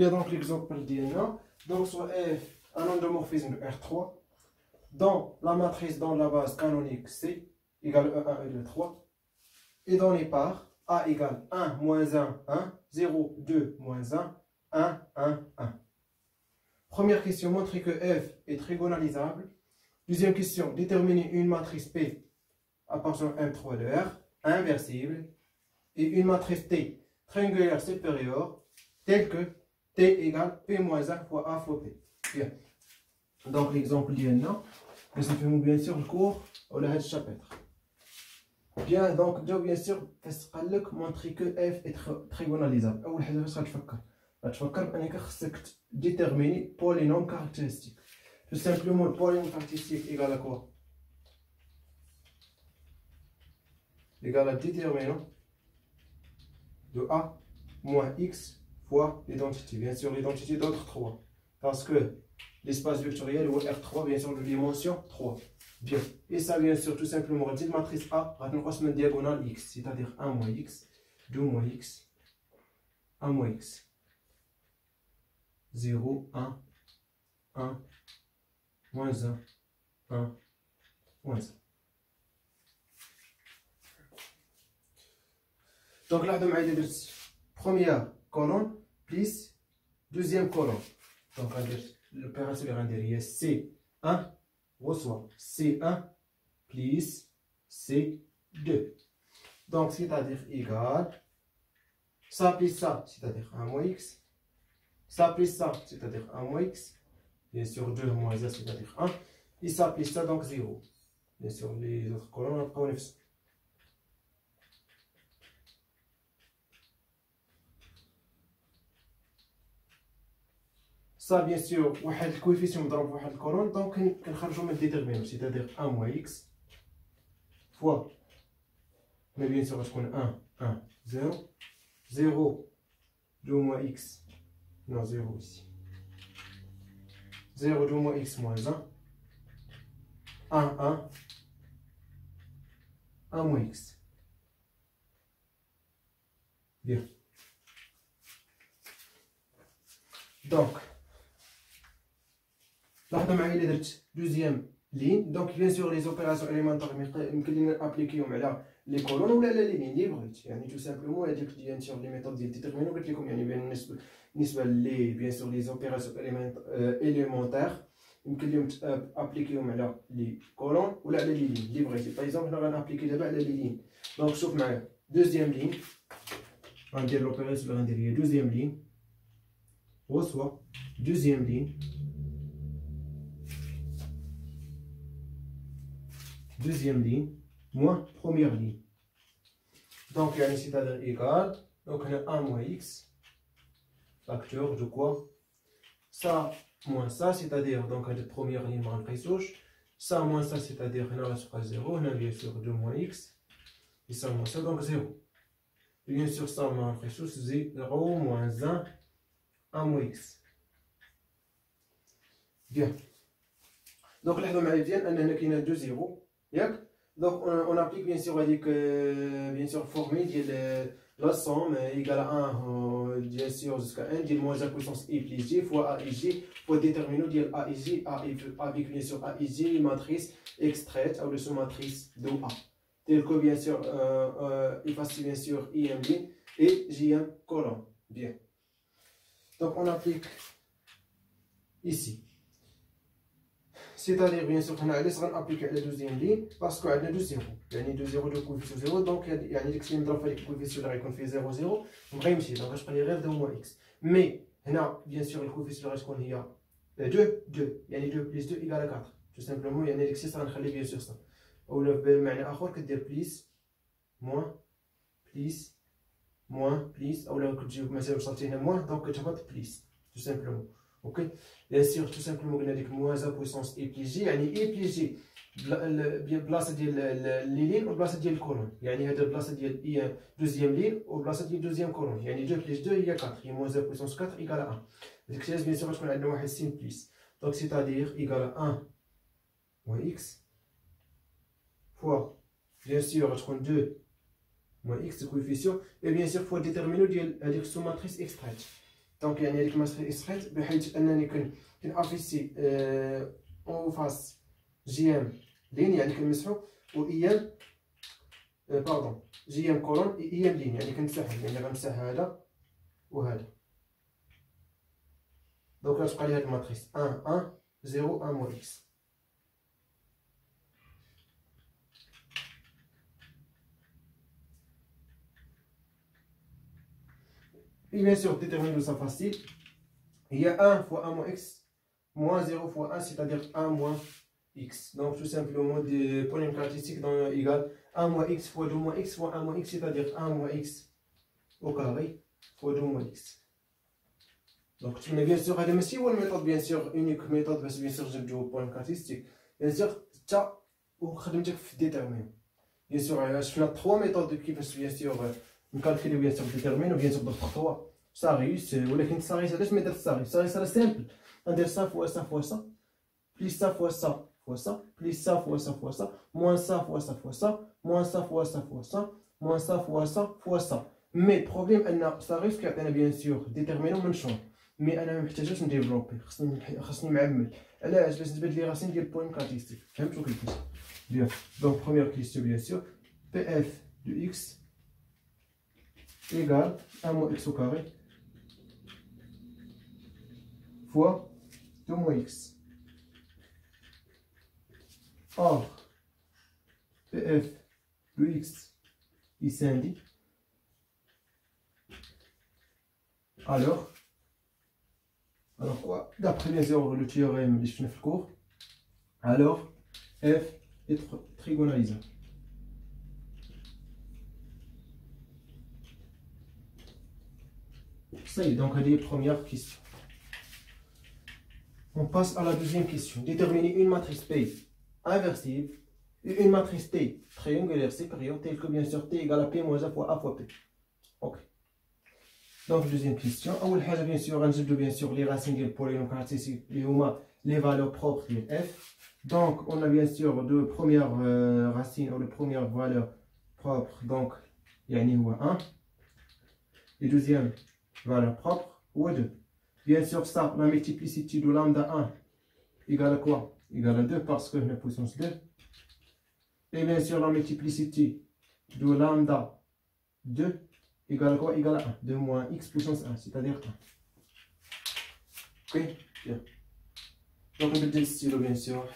Il y a donc l'exemple d'INA. Donc, soit F, un endomorphisme de R3 dans la matrice dans la base canonique C égale E1, E2, 3. Et dans les parts, A égale 1, moins 1, 1, 0, 2, moins 1, 1, 1, 1. Première question, montrer que F est trigonalisable. Deuxième question, déterminer une matrice P appartenant à M3 de R, inversible, et une matrice T triangulaire supérieure, telle que T égale P moins 1 fois A fois P. Bien. Donc l'exemple d'INA, nous avons bien sûr le cours au chapitre. Bien, donc bien sûr, montrer que F est trigonalisable. أول حاجة باش غتفكر بأنك خصك déterminer polynôme caractéristique. Tout simplement, le polynôme caractéristique égale à quoi? Égale à déterminant de A moins X fois l'identité. Bien sûr, l'identité d'autre 3. Parce que l'espace vectoriel ou R3, bien sûr, de dimension 3. Bien. Et ça, bien sûr, tout simplement, on dit la matrice A, on va une diagonale X, c'est-à-dire 1 moins X, 2 moins X, 1 moins X. 0, 1, 1, moins 1, 1, moins 1. Donc là, on a première colonne plus deuxième colonne. Donc l'opération est C1 reçoit C1 plus C2. Donc c'est-à-dire égal, ça plus ça, c'est-à-dire 1 moins X. Ça plus ça, c'est-à-dire 1 moins X. Bien sûr 2 moins 1, c'est-à-dire 1. Et ça plus ça, donc 0. Bien sûr les autres colonnes, on a ça, bien sûr, واحد الكويفيسيون مضروب في واحد الكولون، دونك كنخرجوا من ديتيرمينون، c'est-à-dire 1 moins x fois, mais bien sûr غتكون 1, 1, 0, 0, 2 moins x, non 0 ici, 0, 2 moins x moins 1, 1, 1, 1 moins x. Bien. Donc, لاحظوا معايا اللي درت دوزيام لين. دونك بيان سور لي زوبيراسيون اليمونتير يمكن لينا نابليكيهم على لي كولون ولا على لي لين اللي بغيت. يعني تو سامبلومون هذيك بيان سور لي ميثود ديال ديتيرمينون قلت لكم يعني بالنسبه لي بيان سور لي زوبيراسيون اليمونتير يمكن لهم ابليكيهم على لي كولون ولا على لي لين اللي بغيتي. باغ اكزومبل حنا غنابليكي دابا على لي لين. دونك شوف معايا دوزيام لين غندير لوبيراسيون اللي غندير هي دوزيام لين reçoit deuxième ligne, moins première ligne. Donc, il y a c'est-à-dire égal, donc on a 1 moins x, facteur de quoi? Ça moins ça, c'est-à-dire donc la première ligne moins précieuse, ça moins ça, c'est-à-dire on a sur 0, on a bien sûr 2 moins x, et ça moins ça, donc 0. Et bien sûr, ça moins précieuse, 0 moins 1. 1 moins x. Bien. Donc là, on a bien 2 0. Donc on applique bien sûr bien sûr formule de la somme égale à 1 bien sûr jusqu'à 1 de moins a puissance i plus j fois a et j pour déterminer de a et j avec bien sûr a et j matrice extraite ou de sous-matrice de a. Tel que bien sûr effacer bien sûr im et jm colonne. Bien. Donc on applique ici. C'est-à-dire bien sûr qu'on a appliqué la deuxième ligne parce qu'on a 2 0. Il y a 2 0 de coefficient 0. Donc il y a une coefficient là qui fait 0 0. Donc je prends les rêves de moins x. Mais bien sûr le coefficient là il y a 2 2. Il y a 2 plus 2 égale à 4. Tout simplement il y a une élection ça va bien sûr ça. Ou le بمعنى آخر كدير plus moins plus moins plus ou là كتجيب مثلا وصلتي هنا moins donc كتهبط plus tout simplement. Ok, bien sûr tout simplement قلنا ديك moins a puissance i plus j يعني i plus j بلاصه ديال لي لين وبلاصه ديال الكولون. يعني هذا البلاصه ديال اي دوزيام لين وبلاصه ديال دوزيام كولون. يعني 2 plus 2 هي 4 هي moins a puissance 4 égale à 1. ديك الشيء bien sûr غتكون عندنا واحد سين بليس. donc c'est-à-dire égale à 1 moins x fois bien sûr غتكون 2 moins x de coefficient et bien sûr fois déterminer ديال هذيك السوماتريس extraite. دونك يعني هذيك ماتريس صحيت بحيث انني كنافيسي اون فاس جي ام لين يعني كنمسحو و اي ام باردون جي ام كولون اي ام لين يعني كنمسحهم يعني غنمسح هذا وهذا دونك غتبقى لي هاد الماتريس 1 1 0 1 موان اكس. Et bien sûr, déterminer ça facile. Il y a 1 fois 1 moins x moins 0 fois 1, c'est-à-dire 1 moins x. Donc tout simplement, des points caractéristiques égale 1 moins x fois 2 moins x fois 1 moins x, c'est-à-dire 1 moins x au carré fois 2 moins x. Donc tu mets bien sûr, هذا ماشي هو الميثود bien sûr unique méthode باش bien sûr نجبدو point caractéristique. Bien sûr, تا وخدمتك في déterminer. Bien sûr, شفنا 3 méthodes كيفاش bien sûr نكالكوليو bien sûr déterminer bien sûr d'autres 3. ساريس ولكن ساريس علاش ما درت ساريس راه سامبل ندير سا فوا سا فوا سا بليس سا فوا سا فوا سا بليس سا فوا سا فوا سا موان سا فوا سا فوا سا موان سا فوا سا فوا سا موان سا فوا سا فوا سا. مي بروبليم ان ساريس كيعطينا بيان سور ديتيرمينون من شهور مي انا ما محتاجاش نديفلوبي خصني معمل علاش باش نثبت لي راسي ندير بوين كارتيستيك. فهمتوا كيفاش؟ بيان دونك بروميير كيستيون بيان سور بي اف دو اكس égale 1 moins x au carré fois 2 moins x. Or, PF de x ici indique. Alors quoi? D'après bien sûr le théorème de le cours, alors f est trigonalisable. Ça y est, donc les premières questions. On passe à la deuxième question. Déterminer une matrice P inversible et une matrice T triangulaire supérieure telle que bien sûr T égale à P moins A fois A fois P. Ok. Donc deuxième question. أول حاجة bien sûr غنجبدو bien sûr les racines ديال البولينوم كارتيسيك اللي هما les valeurs propres de f. Donc on a bien sûr deux premières racines ou les premières valeurs propres. Donc يعني هو 1 et deuxième valeur propre ou 2. Bien sûr, ça, la multiplicité de lambda 1 égale à quoi? Égale à 2 parce que la puissance 2. Et bien sûr, la multiplicité de lambda 2 égale à quoi? Égale à 1. 2 moins x puissance 1, c'est-à-dire 1. Ok, bien. Donc, on va le stylo, bien sûr.